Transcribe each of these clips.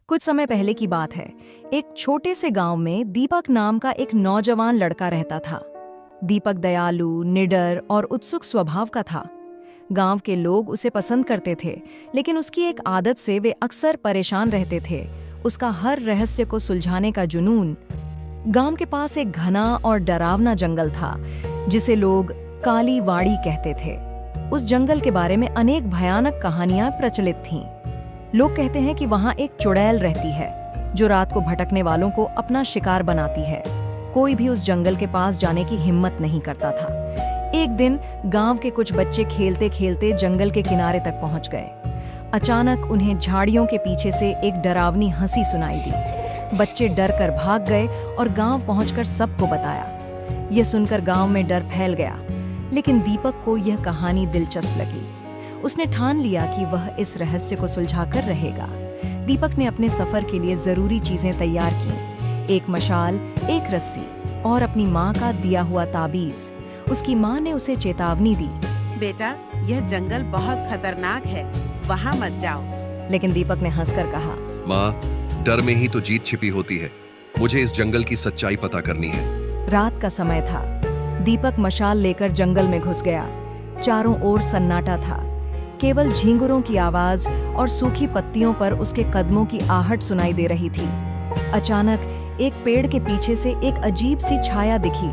कुछ समय पहले की बात है। एक छोटे से गांव में दीपक नाम का एक नौजवान लड़का रहता था। दीपक दयालु, निडर और उत्सुक स्वभाव का था। गांव के लोग उसे पसंद करते थे, लेकिन उसकी एक आदत से वे अक्सर परेशान रहते थे, उसका हर रहस्य को सुलझाने का जुनून। गांव के पास एक घना और डरावना जंगल था, जिसे लोग काली वाड़ी कहते थे। उस जंगल के बारे में अनेक भयानक कहानियां प्रचलित थीं। लोग कहते हैं कि वहां एक चुड़ैल रहती है, जो रात को भटकने वालों को अपना शिकार बनाती है। कोई भी उस जंगल के पास जाने की हिम्मत नहीं करता था। एक दिन गांव के कुछ बच्चे खेलते खेलते जंगल के किनारे तक पहुंच गए। अचानक उन्हें झाड़ियों के पीछे से एक डरावनी हंसी सुनाई दी। बच्चे डर कर भाग गए और गांव पहुंचकर सबको बताया। यह सुनकर गांव में डर फैल गया, लेकिन दीपक को यह कहानी दिलचस्प लगी। उसने ठान लिया कि वह इस रहस्य को सुलझाकर रहेगा। दीपक ने अपने सफर के लिए जरूरी चीजें तैयार की, एक मशाल, एक रस्सी और अपनी माँ का दिया हुआ ताबीज। उसकी माँ ने उसे चेतावनी दी, बेटा, यह जंगल बहुत खतरनाक है, वहाँ मत जाओ। लेकिन दीपक ने हंसकर कहा, माँ, डर में ही तो जीत छिपी होती है। मुझे इस जंगल की सच्चाई पता करनी है। रात का समय था। दीपक मशाल लेकर जंगल में घुस गया। चारों ओर सन्नाटा था। केवल झींगुरों की आवाज और सूखी पत्तियों पर उसके कदमों की आहट सुनाई दे रही थी। अचानक एक पेड़ के पीछे से एक अजीब सी छाया दिखी।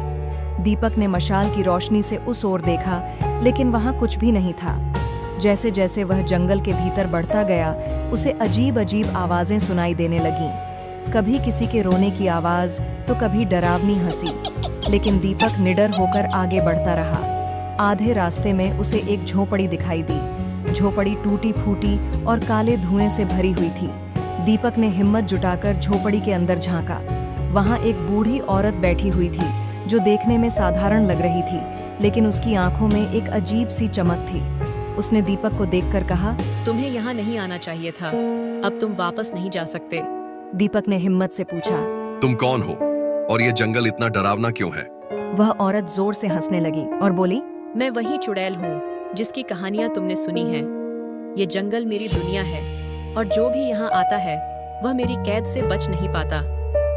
दीपक ने मशाल की रोशनी से उस ओर देखा, लेकिन वहां कुछ भी नहीं था। जैसे जैसे वह जंगल के भीतर बढ़ता गया, उसे अजीब अजीब आवाजें सुनाई देने लगीं। कभी किसी के रोने की आवाज, तो कभी डरावनी हंसी। लेकिन दीपक निडर होकर आगे बढ़ता रहा। आधे रास्ते में उसे एक झोपड़ी दिखाई दी। झोपड़ी टूटी फूटी और काले धुएं से भरी हुई थी। दीपक ने हिम्मत जुटाकर झोपड़ी के अंदर झांका। वहां एक बूढ़ी औरत बैठी हुई थी, जो देखने में साधारण लग रही थी, लेकिन उसकी आंखों में एक अजीब सी चमक थी। उसने दीपक को देखकर कहा, तुम्हें यहाँ नहीं आना चाहिए था, अब तुम वापस नहीं जा सकते। दीपक ने हिम्मत से पूछा, तुम कौन हो और ये जंगल इतना डरावना क्यों है? वह औरत जोर से हंसने लगी और बोली, मैं वही चुड़ैल हूँ जिसकी कहानियाँ तुमने सुनी हैं। ये जंगल मेरी दुनिया है और जो भी यहाँ आता है वह मेरी कैद से बच नहीं पाता।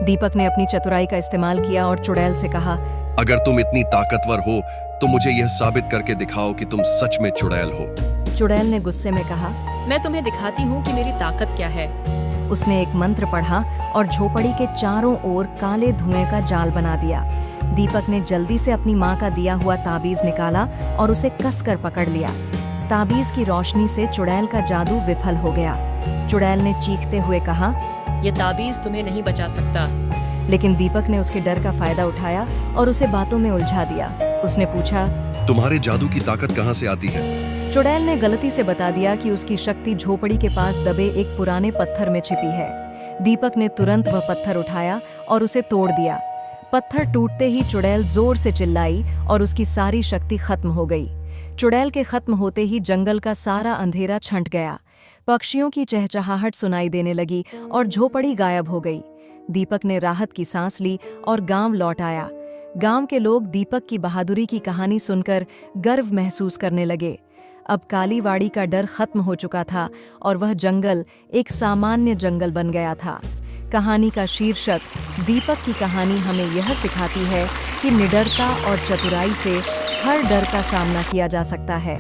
दीपक ने अपनी चतुराई का इस्तेमाल किया और चुड़ैल से कहा, अगर तुम इतनी ताकतवर हो तो मुझे यह साबित करके दिखाओ कि तुम सच में चुड़ैल हो। चुड़ैल ने गुस्से में कहा, मैं तुम्हें दिखाती हूँ कि मेरी ताकत क्या है। उसने एक मंत्र पढ़ा और झोपड़ी के चारों ओर काले धुएं का जाल बना दिया। दीपक ने जल्दी से अपनी माँ का दिया हुआ ताबीज निकाला और उसे कसकर पकड़ लिया। ताबीज की रोशनी से चुड़ैल का जादू विफल हो गया। चुड़ैल ने चीखते हुए कहा, ये ताबीज तुम्हें नहीं बचा सकता। लेकिन दीपक ने उसके डर का फायदा उठाया और उसे बातों में उलझा दिया। उसने पूछा, तुम्हारे जादू की ताकत कहाँ से आती है? चुड़ैल ने गलती से बता दिया कि उसकी शक्ति झोपड़ी के पास दबे एक पुराने पत्थर में छिपी है। दीपक ने तुरंत वह पत्थर उठाया और उसे तोड़ दिया। पत्थर टूटते ही चुड़ैल जोर से चिल्लाई और उसकी सारी शक्ति खत्म हो गई। चुड़ैल के खत्म होते ही जंगल का सारा अंधेरा छंट गया। पक्षियों की चहचहाहट सुनाई देने लगी और झोपड़ी गायब हो गई। दीपक ने राहत की सांस ली और गांव लौट आया। गांव के लोग दीपक की बहादुरी की कहानी सुनकर गर्व महसूस करने लगे। अब कालीवाड़ी का डर खत्म हो चुका था और वह जंगल एक सामान्य जंगल बन गया था। कहानी का शीर्षक दीपक की कहानी हमें यह सिखाती है कि निडरता और चतुराई से हर डर का सामना किया जा सकता है।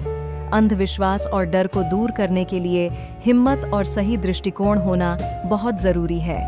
अंधविश्वास और डर को दूर करने के लिए हिम्मत और सही दृष्टिकोण होना बहुत जरूरी है।